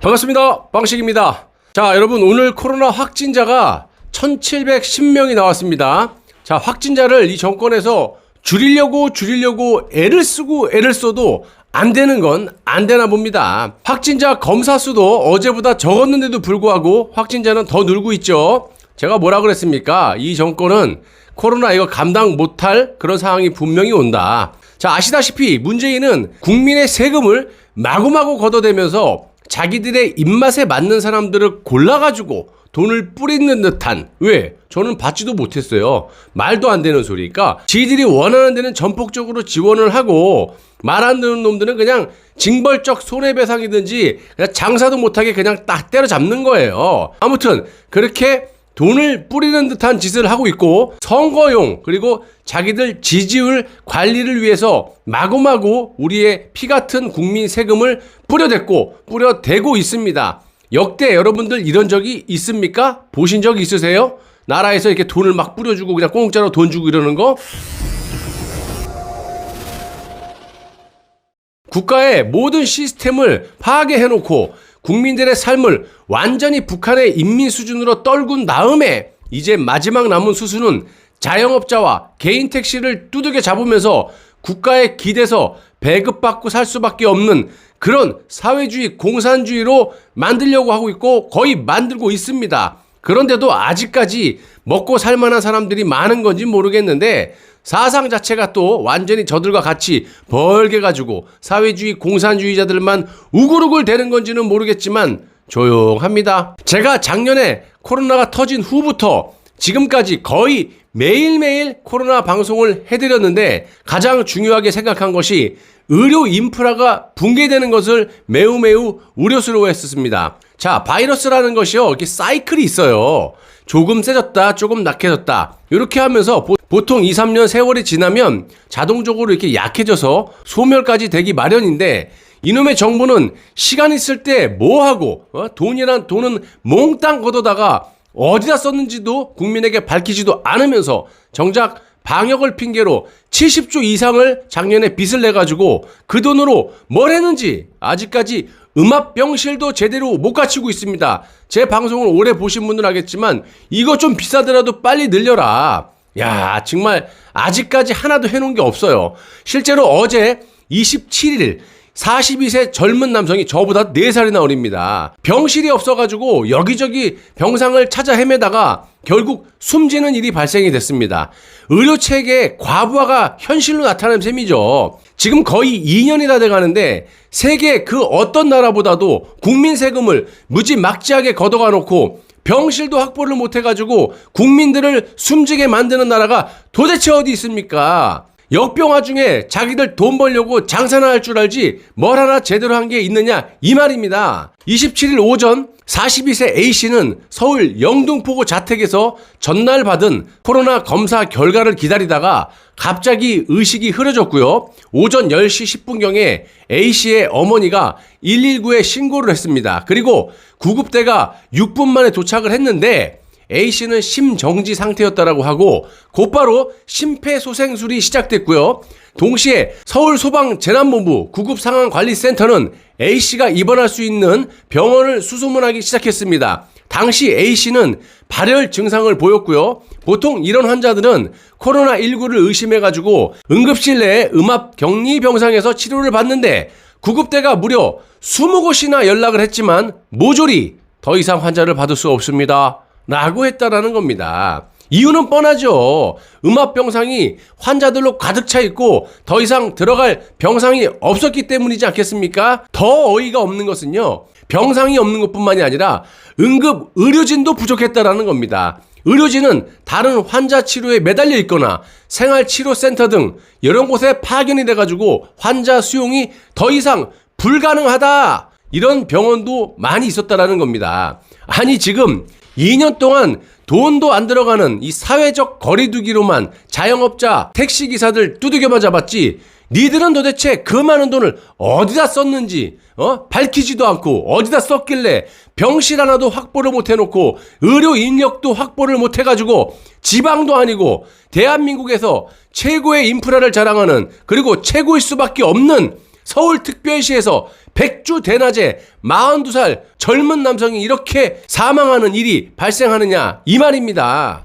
반갑습니다. 빵식입니다. 자, 여러분, 오늘 코로나 확진자가 1710명이 나왔습니다. 자, 확진자를 이 정권에서 줄이려고 애를 쓰고 애를 써도 안 되는 건 안 되나 봅니다. 확진자 검사 수도 어제보다 적었는데도 불구하고 확진자는 더 늘고 있죠. 제가 뭐라 그랬습니까? 이 정권은 코로나 이거 감당 못할 그런 상황이 분명히 온다. 자, 아시다시피 문재인은 국민의 세금을 마구마구 걷어대면서 자기들의 입맛에 맞는 사람들을 골라가지고 돈을 뿌리는 듯한, 왜? 저는 받지도 못했어요. 말도 안 되는 소리니까 지들이 원하는 데는 전폭적으로 지원을 하고 말 안 듣는 놈들은 그냥 징벌적 손해배상이든지 그냥 장사도 못하게 그냥 딱 때려잡는 거예요. 아무튼 그렇게 돈을 뿌리는 듯한 짓을 하고 있고, 선거용 그리고 자기들 지지율 관리를 위해서 마구마구 우리의 피 같은 국민 세금을 뿌려대고 있습니다. 역대 여러분들 이런 적이 있습니까? 보신 적 있으세요? 나라에서 이렇게 돈을 막 뿌려주고 그냥 공짜로 돈 주고 이러는 거? 국가의 모든 시스템을 파괴해놓고 국민들의 삶을 완전히 북한의 인민 수준으로 떨군 다음에 이제 마지막 남은 수순은 자영업자와 개인 택시를 두들겨 잡으면서 국가에 기대서 배급받고 살 수밖에 없는 그런 사회주의 공산주의로 만들려고 하고 있고 거의 만들고 있습니다. 그런데도 아직까지 먹고 살만한 사람들이 많은 건지 모르겠는데 사상 자체가 또 완전히 저들과 같이 벌게 가지고 사회주의 공산주의자들만 우글우글 되는 건지는 모르겠지만 조용합니다. 제가 작년에 코로나가 터진 후부터 지금까지 거의 매일매일 코로나 방송을 해드렸는데 가장 중요하게 생각한 것이 의료 인프라가 붕괴되는 것을 매우 우려스러워했습니다. 자, 바이러스라는 것이요, 이렇게 사이클이 있어요. 조금 세졌다, 조금 약해졌다. 이렇게 하면서 보통 2, 3년 세월이 지나면 자동적으로 이렇게 약해져서 소멸까지 되기 마련인데 이놈의 정부는 시간 있을 때 뭐하고 돈이란 돈은 몽땅 걷어다가 어디다 썼는지도 국민에게 밝히지도 않으면서 정작 방역을 핑계로 70조 이상을 작년에 빚을 내가지고 그 돈으로 뭘 했는지 아직까지 음압병실도 제대로 못 갖추고 있습니다. 제 방송을 오래 보신 분들은 알겠지만 이거 좀 비싸더라도 빨리 늘려라. 야, 정말 아직까지 하나도 해놓은 게 없어요. 실제로 어제 27일 42세 젊은 남성이 저보다 4살이나 어립니다. 병실이 없어가지고 여기저기 병상을 찾아 헤매다가 결국 숨지는 일이 발생이 됐습니다. 의료체계의 과부하가 현실로 나타나는 셈이죠. 지금 거의 2년이 다 돼가는데 세계 그 어떤 나라보다도 국민 세금을 무지막지하게 걷어가 놓고 병실도 확보를 못해가지고 국민들을 숨지게 만드는 나라가 도대체 어디 있습니까? 역병화 중에 자기들 돈 벌려고 장사나 할 줄 알지 뭘 하나 제대로 한 게 있느냐 이 말입니다. 27일 오전 42세 A씨는 서울 영등포구 자택에서 전날 받은 코로나 검사 결과를 기다리다가 갑자기 의식이 흐려졌고요. 오전 10시 10분경에 A씨의 어머니가 119에 신고를 했습니다. 그리고 구급대가 6분 만에 도착을 했는데 A씨는 심정지 상태였다라고 하고 곧바로 심폐소생술이 시작됐고요. 동시에 서울소방재난본부 구급상황관리센터는 A씨가 입원할 수 있는 병원을 수소문하기 시작했습니다. 당시 A씨는 발열 증상을 보였고요. 보통 이런 환자들은 코로나19를 의심해가지고 응급실 내 음압격리병상에서 치료를 받는데 구급대가 무려 20곳이나 연락을 했지만 모조리 더 이상 환자를 받을 수 없습니다 라고 했다라는 겁니다. 이유는 뻔하죠. 음압병상이 환자들로 가득 차 있고 더 이상 들어갈 병상이 없었기 때문이지 않겠습니까? 더 어이가 없는 것은요, 병상이 없는 것뿐만이 아니라 응급 의료진도 부족했다라는 겁니다. 의료진은 다른 환자 치료에 매달려 있거나 생활치료센터 등 이런 곳에 파견이 돼가지고 환자 수용이 더 이상 불가능하다, 이런 병원도 많이 있었다라는 겁니다. 아니, 지금 2년 동안 돈도 안 들어가는 이 사회적 거리두기로만 자영업자, 택시기사들 두들겨만 잡았지 니들은 도대체 그 많은 돈을 어디다 썼는지 밝히지도 않고 어디다 썼길래 병실 하나도 확보를 못 해놓고 의료 인력도 확보를 못 해가지고 지방도 아니고 대한민국에서 최고의 인프라를 자랑하는, 그리고 최고일 수밖에 없는 서울특별시에서 백주 대낮에 42살 젊은 남성이 이렇게 사망하는 일이 발생하느냐 이 말입니다.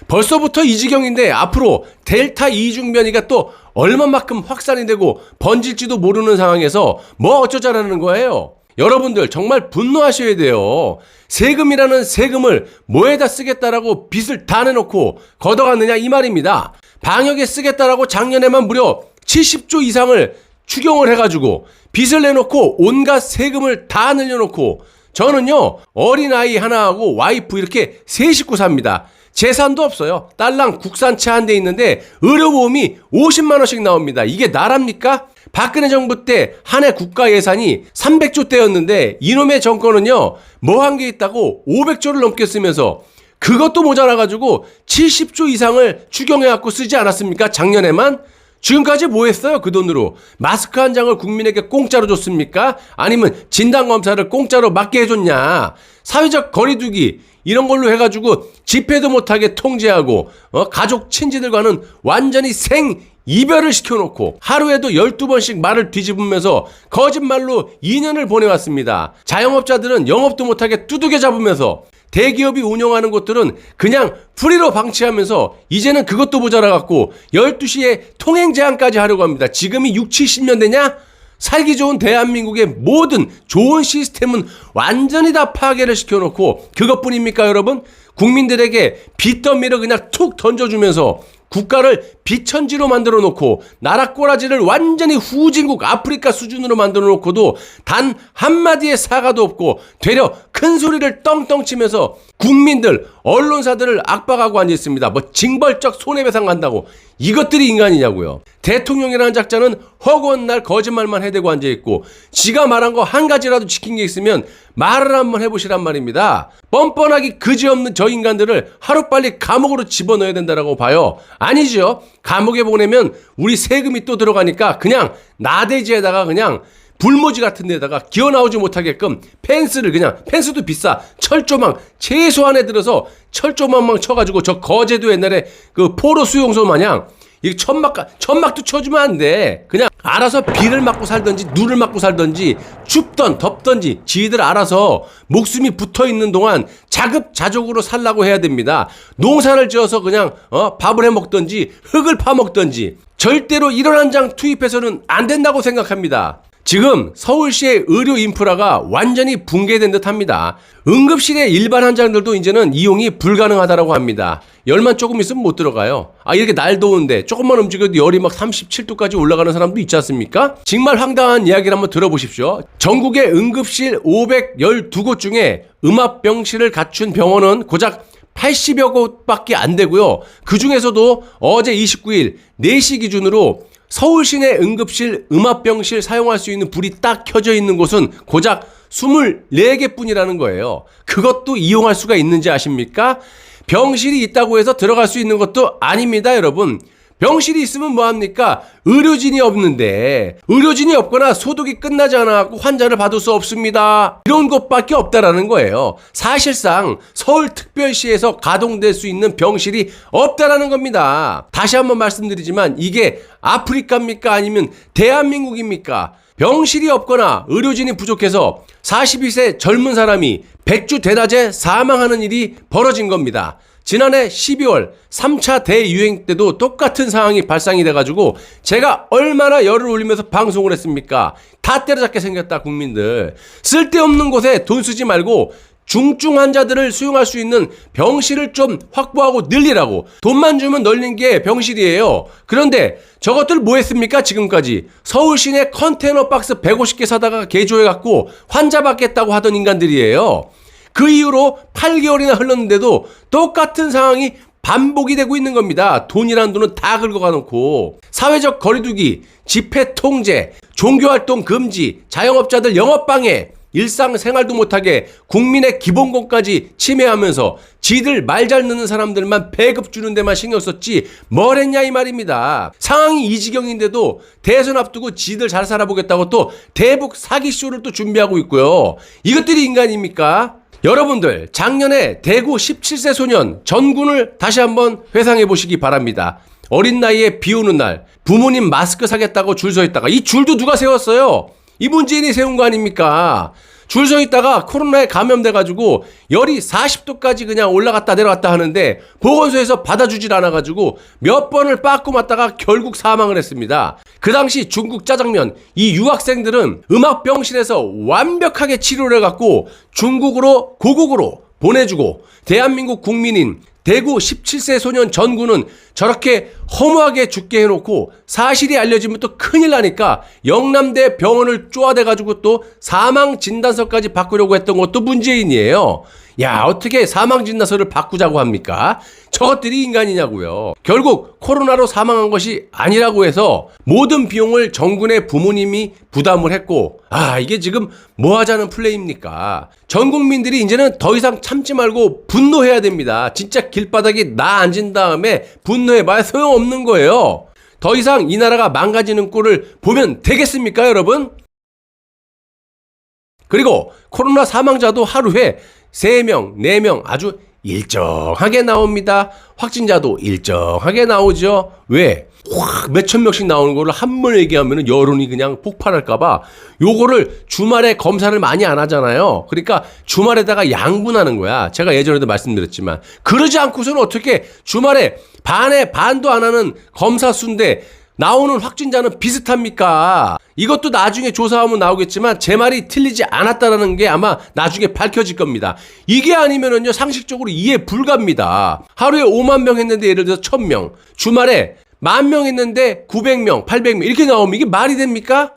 벌써부터 이 지경인데 앞으로 델타 이중변이가 또 얼마만큼 확산이 되고 번질지도 모르는 상황에서 뭐 어쩌자라는 거예요. 여러분들 정말 분노하셔야 돼요. 세금이라는 세금을 뭐에다 쓰겠다라고 빚을 다 내놓고 걷어갔느냐 이 말입니다. 방역에 쓰겠다라고 작년에만 무려 70조 이상을 추경을 해가지고 빚을 내놓고 온갖 세금을 다 늘려놓고 저는요 어린아이 하나하고 와이프 이렇게 세 식구 삽니다. 재산도 없어요. 딸랑 국산차 한 대 있는데 의료보험이 50만 원씩 나옵니다. 이게 나랍니까? 박근혜 정부 때 한 해 국가 예산이 300조 대였는데 이놈의 정권은요 뭐 한 게 있다고 500조를 넘게 쓰면서 그것도 모자라가지고 70조 이상을 추경해갖고 쓰지 않았습니까? 작년에만? 지금까지 뭐 했어요? 그 돈으로. 마스크 한 장을 국민에게 공짜로 줬습니까? 아니면 진단검사를 공짜로 맞게 해줬냐? 사회적 거리두기 이런 걸로 해가지고 집회도 못하게 통제하고 가족 친지들과는 완전히 이별을 시켜놓고 하루에도 12번씩 말을 뒤집으면서 거짓말로 2년을 보내왔습니다. 자영업자들은 영업도 못하게 두들겨 잡으면서 대기업이 운영하는 곳들은 그냥 프리로 방치하면서 이제는 그것도 모자라갖고 12시에 통행 제한까지 하려고 합니다. 지금이 6, 70년대냐? 살기 좋은 대한민국의 모든 좋은 시스템은 완전히 다 파괴를 시켜놓고 그것뿐입니까 여러분? 국민들에게 빚더미를 그냥 툭 던져주면서 국가를 빚천지로 만들어 놓고 나라 꼬라지를 완전히 후진국 아프리카 수준으로 만들어 놓고도 단 한마디의 사과도 없고 되려 큰 소리를 떵떵 치면서 국민들, 언론사들을 압박하고 앉아 있습니다. 뭐 징벌적 손해배상 간다고. 이것들이 인간이냐고요. 대통령이라는 작자는 허구한 날 거짓말만 해대고 앉아 있고 지가 말한 거 한 가지라도 지킨 게 있으면 말을 한번 해보시란 말입니다. 뻔뻔하기 그지없는 저 인간들을 하루빨리 감옥으로 집어넣어야 된다고 봐요. 아니죠. 감옥에 보내면 우리 세금이 또 들어가니까 그냥 나대지에다가 그냥 불모지 같은 데다가 기어 나오지 못하게끔 펜스를 그냥 펜스도 비싸 철조망 최소한에 들어서 철조망만 쳐가지고 저 거제도 옛날에 그 포로 수용소 마냥 이 천막도 쳐주면 안 돼. 그냥 알아서 비를 맞고 살던지 눈을 맞고 살던지 춥던 덥던지 지들 알아서 목숨이 붙어있는 동안 자급자족으로 살라고 해야 됩니다. 농사를 지어서 그냥 밥을 해먹던지 흙을 파먹던지 절대로 이런 한 장 투입해서는 안 된다고 생각합니다. 지금 서울시의 의료 인프라가 완전히 붕괴된 듯합니다. 응급실의 일반 환자들도 이제는 이용이 불가능하다고 합니다. 열만 조금 있으면 못 들어가요. 이렇게 날 더운데 조금만 움직여도 열이 막 37도까지 올라가는 사람도 있지 않습니까? 정말 황당한 이야기를 한번 들어보십시오. 전국의 응급실 512곳 중에 음압병실을 갖춘 병원은 고작 80여 곳밖에 안 되고요. 그 중에서도 어제 29일 4시 기준으로 서울 시내 응급실 음압병실 사용할 수 있는 불이 딱 켜져 있는 곳은 고작 24개 뿐이라는 거예요. 그것도 이용할 수가 있는지 아십니까? 병실이 있다고 해서 들어갈 수 있는 것도 아닙니다, 여러분. 병실이 있으면 뭐합니까? 의료진이 없는데 의료진이 없거나 소독이 끝나지 않아서 환자를 받을 수 없습니다. 이런 곳밖에 없다라는 거예요. 사실상 서울특별시에서 가동될 수 있는 병실이 없다라는 겁니다. 다시 한번 말씀드리지만 이게 아프리카입니까? 아니면 대한민국입니까? 병실이 없거나 의료진이 부족해서 42세 젊은 사람이 백주 대낮에 사망하는 일이 벌어진 겁니다. 지난해 12월 3차 대유행 때도 똑같은 상황이 발생이 돼가지고 제가 얼마나 열을 올리면서 방송을 했습니까? 다 때려잡게 생겼다 국민들. 쓸데없는 곳에 돈 쓰지 말고 중증 환자들을 수용할 수 있는 병실을 좀 확보하고 늘리라고. 돈만 주면 널린 게 병실이에요. 그런데 저것들 뭐 했습니까 지금까지? 서울 시내 컨테이너 박스 150개 사다가 개조해갖고 환자 받겠다고 하던 인간들이에요. 그 이후로 8개월이나 흘렀는데도 똑같은 상황이 반복이 되고 있는 겁니다. 돈이라는 돈은 다 긁어가 놓고 사회적 거리두기, 집회 통제, 종교활동 금지, 자영업자들 영업방해, 일상생활도 못하게 국민의 기본권까지 침해하면서 지들 말 잘 듣는 사람들만 배급 주는 데만 신경 썼지 뭘 했냐 이 말입니다. 상황이 이 지경인데도 대선 앞두고 지들 잘 살아보겠다고 또 대북 사기쇼를 또 준비하고 있고요. 이것들이 인간입니까? 여러분들 작년에 대구 17세 소년 전군을 다시 한번 회상해 보시기 바랍니다. 어린 나이에 비 오는 날 부모님 마스크 사겠다고 줄 서 있다가 이 줄도 누가 세웠어요? 이 문재인이 세운 거 아닙니까? 줄 서 있다가 코로나에 감염돼가지고 열이 40도까지 그냥 올라갔다 내려갔다 하는데 보건소에서 받아주질 않아가지고 몇 번을 빠꾸 맞다가 결국 사망을 했습니다. 그 당시 중국 짜장면 이 유학생들은 음압병실에서 완벽하게 치료를 해갖고 중국으로 고국으로 보내주고 대한민국 국민인 대구 17세 소년 전구는 저렇게 허무하게 죽게 해놓고 사실이 알려지면 또 큰일 나니까 영남대 병원을 쪼아대가지고 또 사망진단서까지 바꾸려고 했던 것도 문재인이에요. 야, 어떻게 사망진단서를 바꾸자고 합니까? 저것들이 인간이냐고요. 결국 코로나로 사망한 것이 아니라고 해서 모든 비용을 전군의 부모님이 부담을 했고, 이게 지금 뭐 하자는 플레이입니까? 전 국민들이 이제는 더 이상 참지 말고 분노해야 됩니다. 진짜 길바닥에 나 앉은 다음에 분노해봐야 소용없는 거예요. 더 이상 이 나라가 망가지는 꼴을 보면 되겠습니까, 여러분? 그리고 코로나 사망자도 하루에 3명, 4명 아주 일정하게 나옵니다. 확진자도 일정하게 나오죠. 왜? 확 몇천 명씩 나오는 거를 한 번 얘기하면 여론이 그냥 폭발할까봐 요거를 주말에 검사를 많이 안 하잖아요. 그러니까 주말에다가 양분하는 거야. 제가 예전에도 말씀드렸지만 그러지 않고서는 어떻게 주말에 반에 반도 안 하는 검사 수인데 나오는 확진자는 비슷합니까? 이것도 나중에 조사하면 나오겠지만 제 말이 틀리지 않았다는 게 아마 나중에 밝혀질 겁니다. 이게 아니면은요 상식적으로 이해 불가입니다. 하루에 5만 명 했는데 예를 들어서 1000명, 주말에 10,000명 했는데 900명, 800명 이렇게 나오면 이게 말이 됩니까?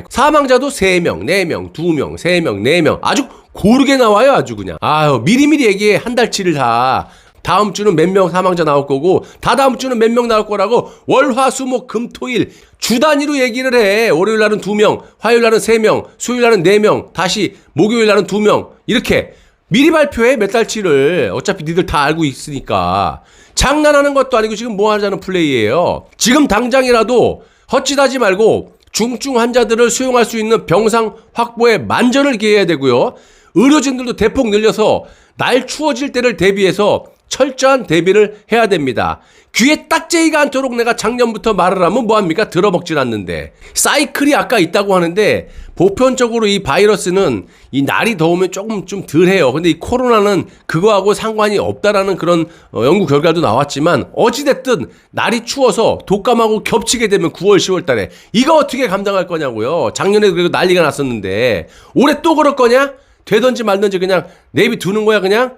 사망자도 3명, 4명, 2명, 3명, 4명 아주 고르게 나와요. 아주 그냥. 미리미리 얘기해. 한 달치를 다. 다음 주는 몇 명 사망자 나올 거고 다다음 주는 몇 명 나올 거라고 월화수목금토일 주 단위로 얘기를 해. 월요일 날은 2명, 화요일 날은 3명, 수요일 날은 4명, 다시 목요일 날은 2명 이렇게 미리 발표해. 몇 달치를. 어차피 니들 다 알고 있으니까. 장난하는 것도 아니고 지금 뭐 하자는 플레이예요. 지금 당장이라도 헛짓하지 말고 중증 환자들을 수용할 수 있는 병상 확보에 만전을 기해야 되고요. 의료진들도 대폭 늘려서 날 추워질 때를 대비해서 철저한 대비를 해야 됩니다. 귀에 딱재기가 않도록 내가 작년부터 말을 하면 뭐합니까? 들어먹질 않는데. 사이클이 아까 있다고 하는데 보편적으로 이 바이러스는 이 날이 더우면 조금 좀 덜해요. 근데 이 코로나는 그거하고 상관이 없다라는 그런 연구 결과도 나왔지만 어찌됐든 날이 추워서 독감하고 겹치게 되면 9월 10월 달에 이거 어떻게 감당할 거냐고요. 작년에 그래도 난리가 났었는데 올해 또 그럴 거냐? 되든지 말든지 그냥 내비 두는 거야 그냥?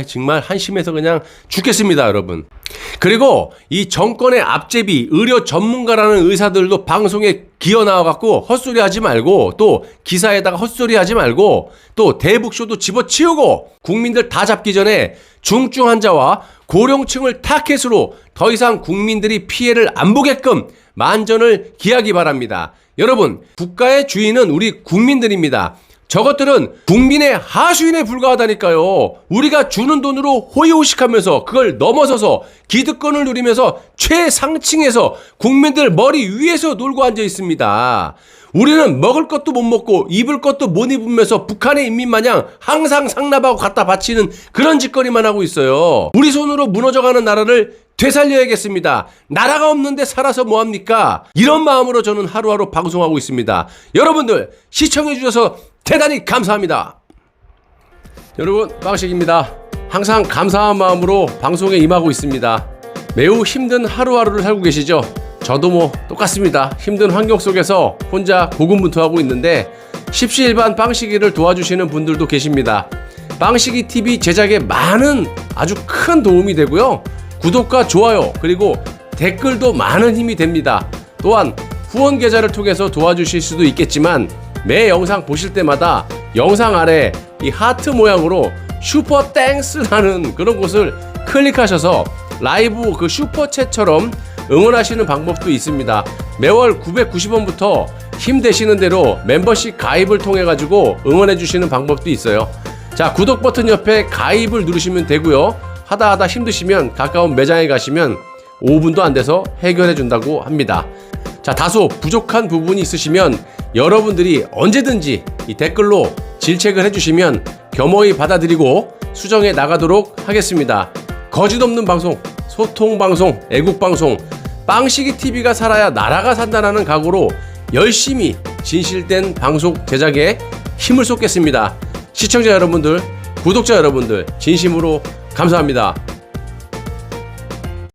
정말 한심해서 그냥 죽겠습니다, 여러분. 그리고 이 정권의 앞제비, 의료 전문가라는 의사들도 방송에 기어 나와갖고 헛소리 하지 말고 또 기사에다가 헛소리 하지 말고 또 대북쇼도 집어치우고 국민들 다 잡기 전에 중증 환자와 고령층을 타켓으로 더 이상 국민들이 피해를 안 보게끔 만전을 기하기 바랍니다. 여러분, 국가의 주인은 우리 국민들입니다. 저것들은 국민의 하수인에 불과하다니까요. 우리가 주는 돈으로 호의호식하면서 그걸 넘어서서 기득권을 누리면서 최상층에서 국민들 머리 위에서 놀고 앉아 있습니다. 우리는 먹을 것도 못 먹고 입을 것도 못 입으면서 북한의 인민 마냥 항상 상납하고 갖다 바치는 그런 짓거리만 하고 있어요. 우리 손으로 무너져가는 나라를 되살려야겠습니다. 나라가 없는데 살아서 뭐합니까? 이런 마음으로 저는 하루하루 방송하고 있습니다. 여러분들 시청해주셔서 대단히 감사합니다. 여러분, 빵식입니다. 항상 감사한 마음으로 방송에 임하고 있습니다. 매우 힘든 하루하루를 살고 계시죠? 저도 뭐 똑같습니다. 힘든 환경 속에서 혼자 고군분투하고 있는데 십시일반 빵식이를 도와주시는 분들도 계십니다. 빵식이 TV 제작에 많은 아주 큰 도움이 되고요. 구독과 좋아요 그리고 댓글도 많은 힘이 됩니다. 또한 후원 계좌를 통해서 도와주실 수도 있겠지만 매 영상 보실 때마다 영상 아래 이 하트 모양으로 슈퍼 땡스라는 그런 곳을 클릭하셔서 라이브 그 슈퍼챗처럼 응원하시는 방법도 있습니다. 매월 990원부터 힘되시는 대로 멤버십 가입을 통해 가지고 응원해 주시는 방법도 있어요. 자, 구독 버튼 옆에 가입을 누르시면 되고요. 하다 힘드시면 가까운 매장에 가시면 5분도 안 돼서 해결해 준다고 합니다. 자, 다소 부족한 부분이 있으시면 여러분들이 언제든지 이 댓글로 질책을 해주시면 겸허히 받아들이고 수정해 나가도록 하겠습니다. 거짓 없는 방송 소통방송, 애국방송, 빵시기 TV가 살아야 나라가 산다는 각오로 열심히 진실된 방송 제작에 힘을 쏟겠습니다. 시청자 여러분들, 구독자 여러분들 진심으로 감사합니다.